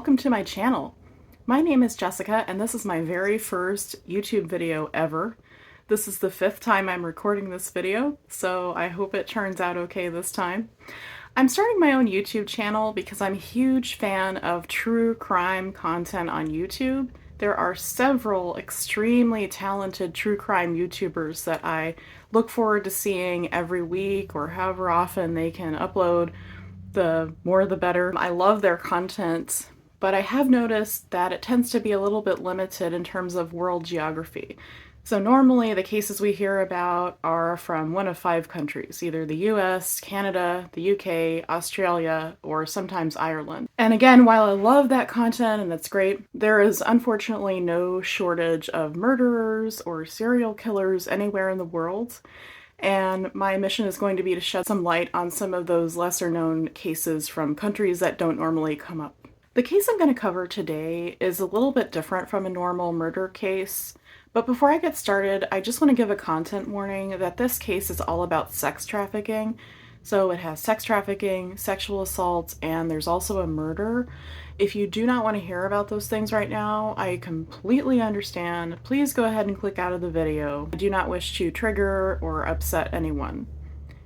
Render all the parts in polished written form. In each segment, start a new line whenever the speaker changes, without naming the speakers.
welcome to my channel. My name is Jessica and this is my very first YouTube video ever. This is the 5th time I'm recording this video, so I hope it turns out okay this time. I'm starting my own YouTube channel because I'm a huge fan of true crime content on YouTube. There are several extremely talented true crime YouTubers that I look forward to seeing every week or however often they can upload. The more the better. I love their content, but I have noticed that it tends to be a little bit limited in terms of world geography. So normally the cases we hear about are from one of 5 countries, either the US, Canada, the UK, Australia, or sometimes Ireland. And again, while I love that content and that's great, there is unfortunately no shortage of murderers or serial killers anywhere in the world. And my mission is going to be to shed some light on some of those lesser known cases from countries that don't normally come up. The case I'm going to cover today is a little bit different from a normal murder case, but before I get started, I just want to give a content warning that this case is all about sex trafficking. So it has sex trafficking, sexual assault, and there's also a murder. If you do not want to hear about those things right now, I completely understand. Please go ahead and click out of the video. I do not wish to trigger or upset anyone.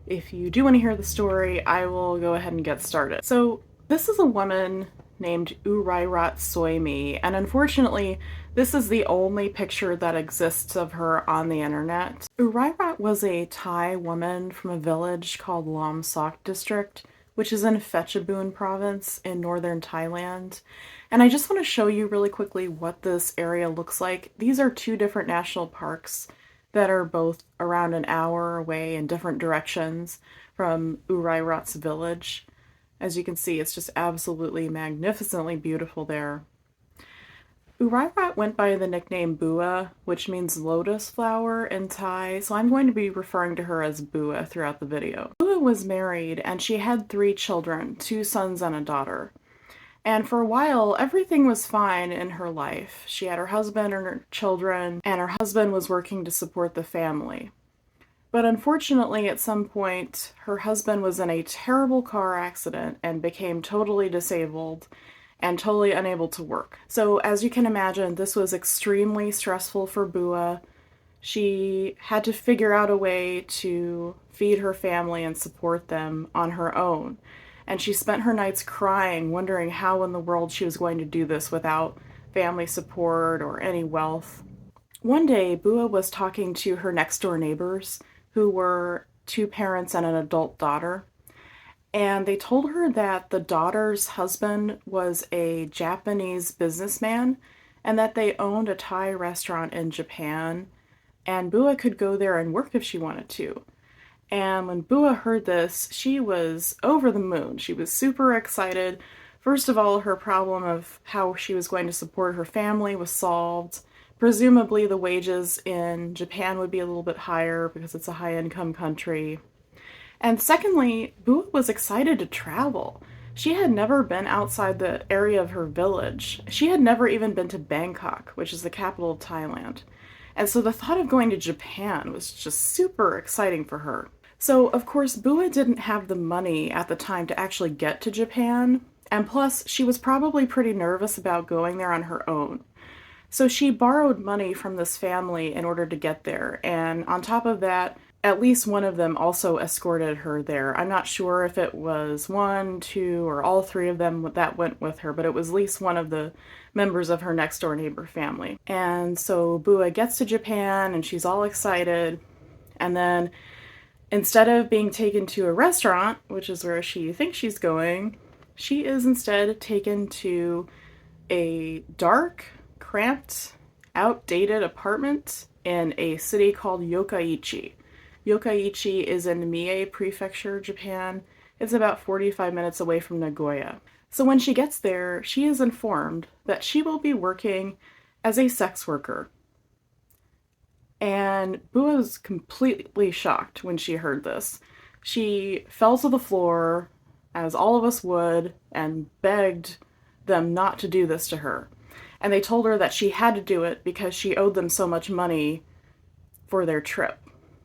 If you do want to hear the story, I will go ahead and get started. So this is a woman named Urairat Soimee, and unfortunately, this is the only picture that exists of her on the internet. Urairat was a Thai woman from a village called Lom Sok district, which is in Phetchabun province in northern Thailand. And I just want to show you really quickly what this area looks like. These are 2 different national parks that are both around an hour away in different directions from Urairat's village. As you can see, it's just absolutely magnificently beautiful there. Urairat went by the nickname Bua, which means lotus flower in Thai, so I'm going to be referring to her as Bua throughout the video. Bua was married and she had 3 children, 2 sons and a daughter. And for a while, everything was fine in her life. She had her husband and her children, and her husband was working to support the family. But unfortunately, at some point, her husband was in a terrible car accident and became totally disabled and totally unable to work. So as you can imagine, this was extremely stressful for Bua. She had to figure out a way to feed her family and support them on her own. And she spent her nights crying, wondering how in the world she was going to do this without family support or any wealth. One day, Bua was talking to her next door neighbors, who were 2 parents and an adult daughter. And they told her that the daughter's husband was a Japanese businessman and that they owned a Thai restaurant in Japan, and Bua could go there and work if she wanted to. And when Bua heard this, she was over the moon. She was super excited. First of all, her problem of how she was going to support her family was solved. Presumably the wages in Japan would be a little bit higher because it's a high-income country. And secondly, Bua was excited to travel. She had never been outside the area of her village. She had never even been to Bangkok, which is the capital of Thailand. And so the thought of going to Japan was just super exciting for her. So of course, Bua didn't have the money at the time to actually get to Japan. And plus, she was probably pretty nervous about going there on her own. So she borrowed money from this family in order to get there. And on top of that, at least one of them also escorted her there. I'm not sure if it was 1, 2, or all 3 of them that went with her, but it was at least one of the members of her next door neighbor family. And so Bua gets to Japan and she's all excited. And then instead of being taken to a restaurant, which is where she thinks she's going, she is instead taken to a dark, cramped, outdated apartment in a city called Yokkaichi. Yokkaichi is in Mie Prefecture, Japan. It's about 45 minutes away from Nagoya. So when she gets there, she is informed that she will be working as a sex worker. And Bua was completely shocked when she heard this. She fell to the floor, as all of us would, and begged them not to do this to her. And they told her that she had to do it because she owed them so much money for their trip.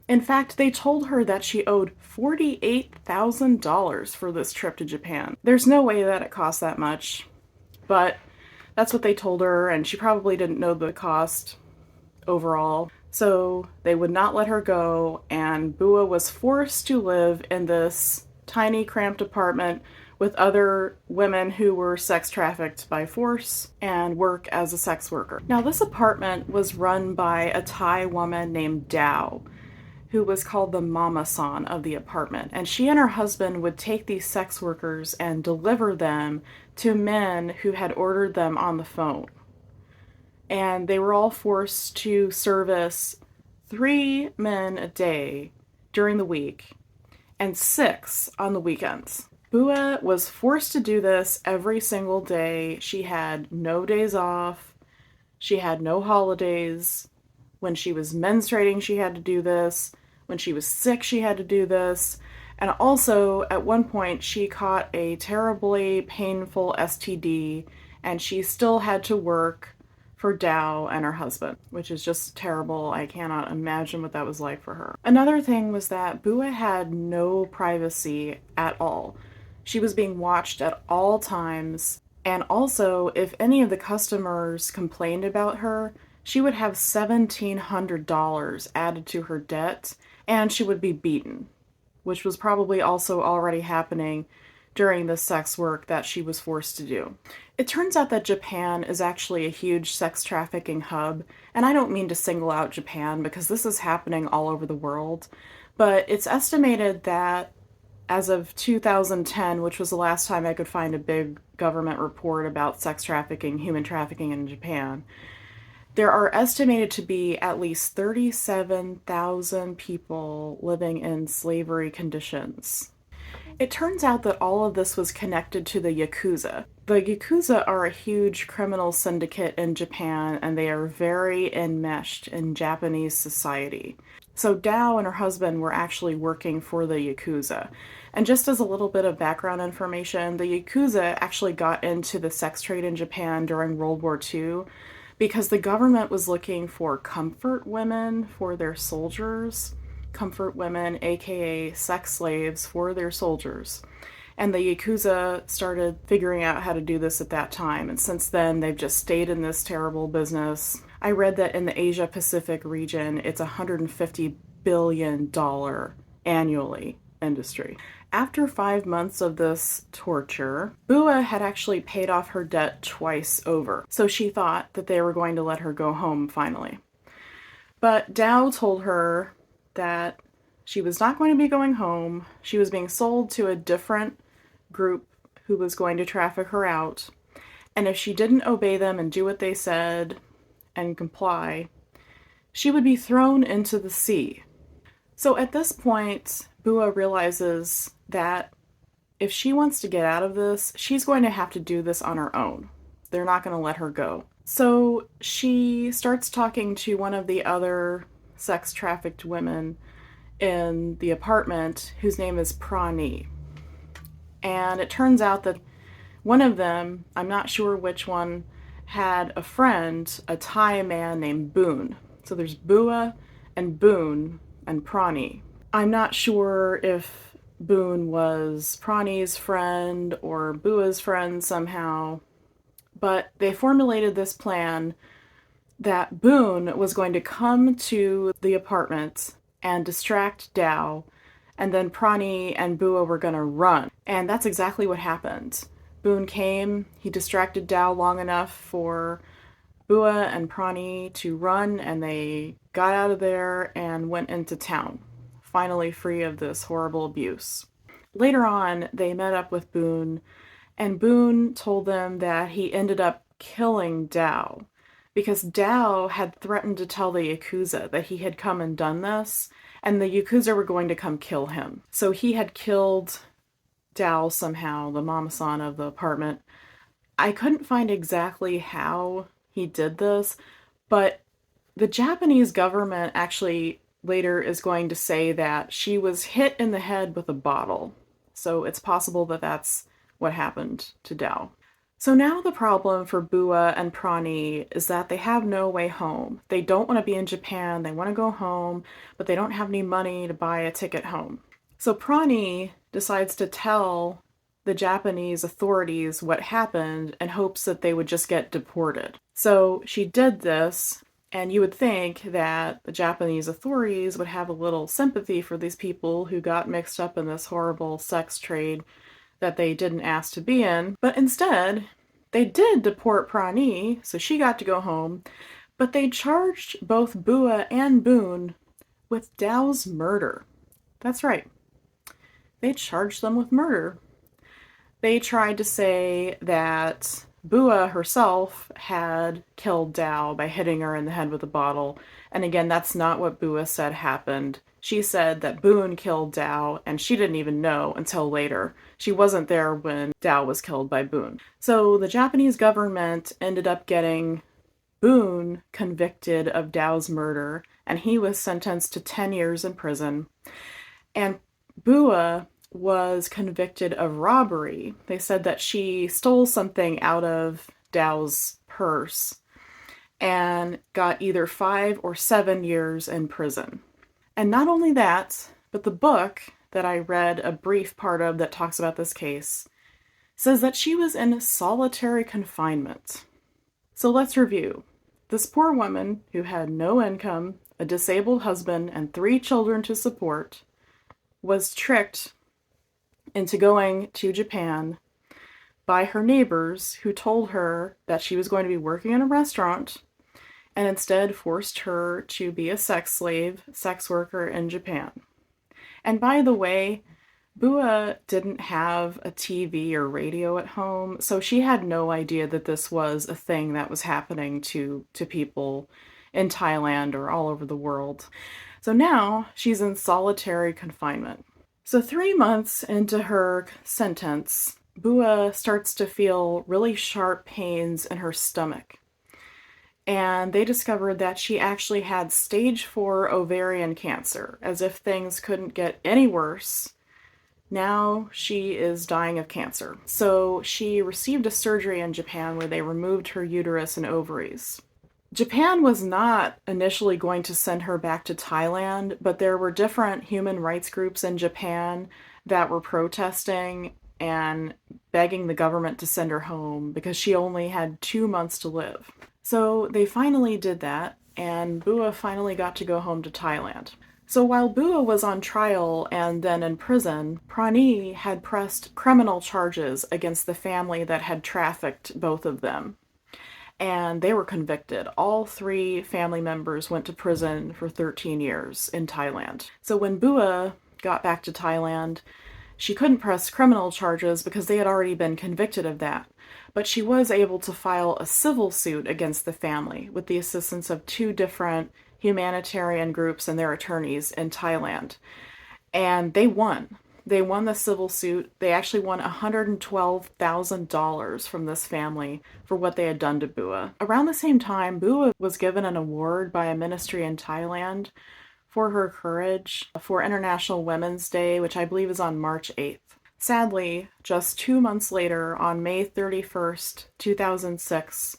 In fact, they told her that she owed $48,000 for this trip to Japan. There's no way that it cost that much. But that's what they told her, and she probably didn't know the cost overall. So they would not let her go, and Bua was forced to live in this tiny, cramped apartment with other women who were sex trafficked by force and work as a sex worker. Now, this apartment was run by a Thai woman named Dao, who was called the mama-san of the apartment. And she and her husband would take these sex workers and deliver them to men who had ordered them on the phone. And they were all forced to service 3 men a day during the week and 6 on the weekends. Bua was forced to do this every single day. She had no days off. She had no holidays. When she was menstruating, she had to do this. When she was sick, she had to do this. And also, at one point, she caught a terribly painful STD, and she still had to work for Dao and her husband, which is just terrible. I cannot imagine what that was like for her. Another thing was that Bua had no privacy at all. She was being watched at all times, and also, if any of the customers complained about her, she would have $1,700 added to her debt, and she would be beaten, which was probably also already happening during the sex work that she was forced to do. It turns out that Japan is actually a huge sex trafficking hub, and I don't mean to single out Japan because this is happening all over the world, but it's estimated that as of 2010, which was the last time I could find a big government report about sex trafficking, human trafficking in Japan, there are estimated to be at least 37,000 people living in slavery conditions. It turns out that all of this was connected to the Yakuza. The Yakuza are a huge criminal syndicate in Japan, and they are very enmeshed in Japanese society. So Dao and her husband were actually working for the Yakuza. And just as a little bit of background information, the Yakuza actually got into the sex trade in Japan during World War II because the government was looking for comfort women for their soldiers. Comfort women, aka sex slaves, for their soldiers. And the Yakuza started figuring out how to do this at that time. And since then, they've just stayed in this terrible business. I read that in the Asia Pacific region, it's a $150 billion annually industry. After 5 months of this torture, Bua had actually paid off her debt twice over. So she thought that they were going to let her go home finally. But Dao told her that she was not going to be going home. She was being sold to a different group who was going to traffic her out. And if she didn't obey them and do what they said and comply, she would be thrown into the sea. So at this point, Bua realizes that if she wants to get out of this, she's going to have to do this on her own. They're not going to let her go. So she starts talking to one of the other sex trafficked women in the apartment, whose name is Prani. And it turns out that one of them, I'm not sure which one, had a friend, a Thai man named Boon. So there's Bua and Boon and Prani. I'm not sure if Boon was Prani's friend or Bua's friend somehow, but they formulated this plan that Boon was going to come to the apartment and distract Dao, and then Prani and Bua were going to run. And that's exactly what happened. Boon came, he distracted Dao long enough for Bua and Prani to run, and they got out of there and went into town, finally free of this horrible abuse. Later on, they met up with Boon, and Boon told them that he ended up killing Dao because Dao had threatened to tell the Yakuza that he had come and done this, and the Yakuza were going to come kill him. So he had killed Dao somehow, the mama-san of the apartment. I couldn't find exactly how he did this, but the Japanese government actually later is going to say that she was hit in the head with a bottle. So it's possible that that's what happened to Dao. So now the problem for Bua and Prani is that they have no way home. They don't want to be in Japan, they want to go home, but they don't have any money to buy a ticket home. So Prani decides to tell the Japanese authorities what happened in hopes that they would just get deported. So she did this, and you would think that the Japanese authorities would have a little sympathy for these people who got mixed up in this horrible sex trade that they didn't ask to be in. But instead, they did deport Prani, so she got to go home, but they charged both Bua and Boone with Dao's murder. That's right. They charged them with murder. They tried to say that Bua herself had killed Dao by hitting her in the head with a bottle. And again, that's not what Bua said happened. She said that Boone killed Dao, and she didn't even know until later. She wasn't there when Dao was killed by Boone. So the Japanese government ended up getting Boone convicted of Dao's murder, and he was sentenced to 10 years in prison. And Bua was convicted of robbery. They said that she stole something out of Dao's purse and got either 5 or 7 years in prison. And not only that, but the book that I read a brief part of that talks about this case says that she was in solitary confinement. So let's review. This poor woman who had no income, a disabled husband, and 3 children to support was tricked into going to Japan by her neighbors who told her that she was going to be working in a restaurant and instead forced her to be a sex slave, sex worker in Japan. And by the way, Bua didn't have a TV or radio at home, so she had no idea that this was a thing that was happening to people in Thailand or all over the world. So now she's in solitary confinement. So 3 months into her sentence, Bua starts to feel really sharp pains in her stomach. And they discovered that she actually had stage 4 ovarian cancer, as if things couldn't get any worse. Now she is dying of cancer. So she received a surgery in Japan where they removed her uterus and ovaries. Japan was not initially going to send her back to Thailand, but there were different human rights groups in Japan that were protesting and begging the government to send her home because she only had 2 months to live. So they finally did that, and Bua finally got to go home to Thailand. So while Bua was on trial and then in prison, Prani had pressed criminal charges against the family that had trafficked both of them. And they were convicted. All 3 family members went to prison for 13 years in Thailand. So when Bua got back to Thailand, she couldn't press criminal charges because they had already been convicted of that. But she was able to file a civil suit against the family with the assistance of 2 different humanitarian groups and their attorneys in Thailand. And they won. They won the civil suit. They actually won $112,000 from this family for what they had done to Bua. Around the same time, Bua was given an award by a ministry in Thailand for her courage for International Women's Day, which I believe is on March 8th. Sadly, just 2 months later, on May 31st, 2006,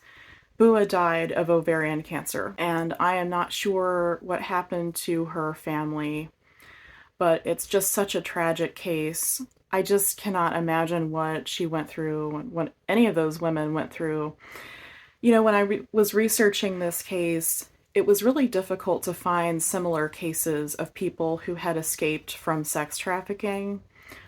Bua died of ovarian cancer. And I am not sure what happened to her family, but it's just such a tragic case. I just cannot imagine what she went through, what any of those women went through. You know, when I was researching this case, it was really difficult to find similar cases of people who had escaped from sex trafficking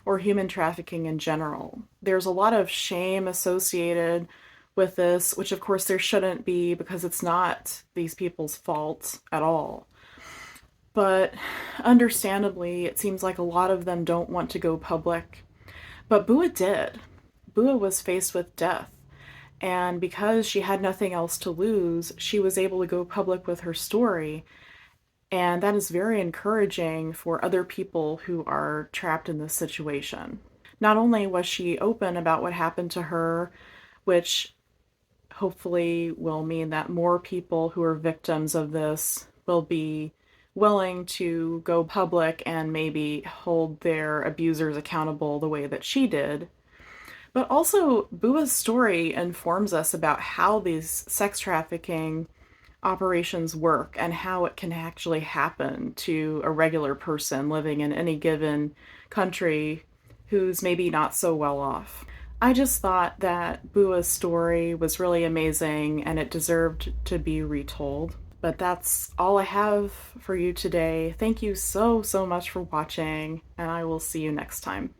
or human trafficking in general. There's a lot of shame associated with this, which of course there shouldn't be because it's not these people's fault at all. But understandably, it seems like a lot of them don't want to go public. But Bua did. Bua was faced with death. And because she had nothing else to lose, she was able to go public with her story. And that is very encouraging for other people who are trapped in this situation. Not only was she open about what happened to her, which hopefully will mean that more people who are victims of this will be willing to go public and maybe hold their abusers accountable the way that she did. But also, Bua's story informs us about how these sex trafficking operations work and how it can actually happen to a regular person living in any given country who's maybe not so well off. I just thought that Bua's story was really amazing and it deserved to be retold. But that's all I have for you today. Thank you so much for watching, and I will see you next time.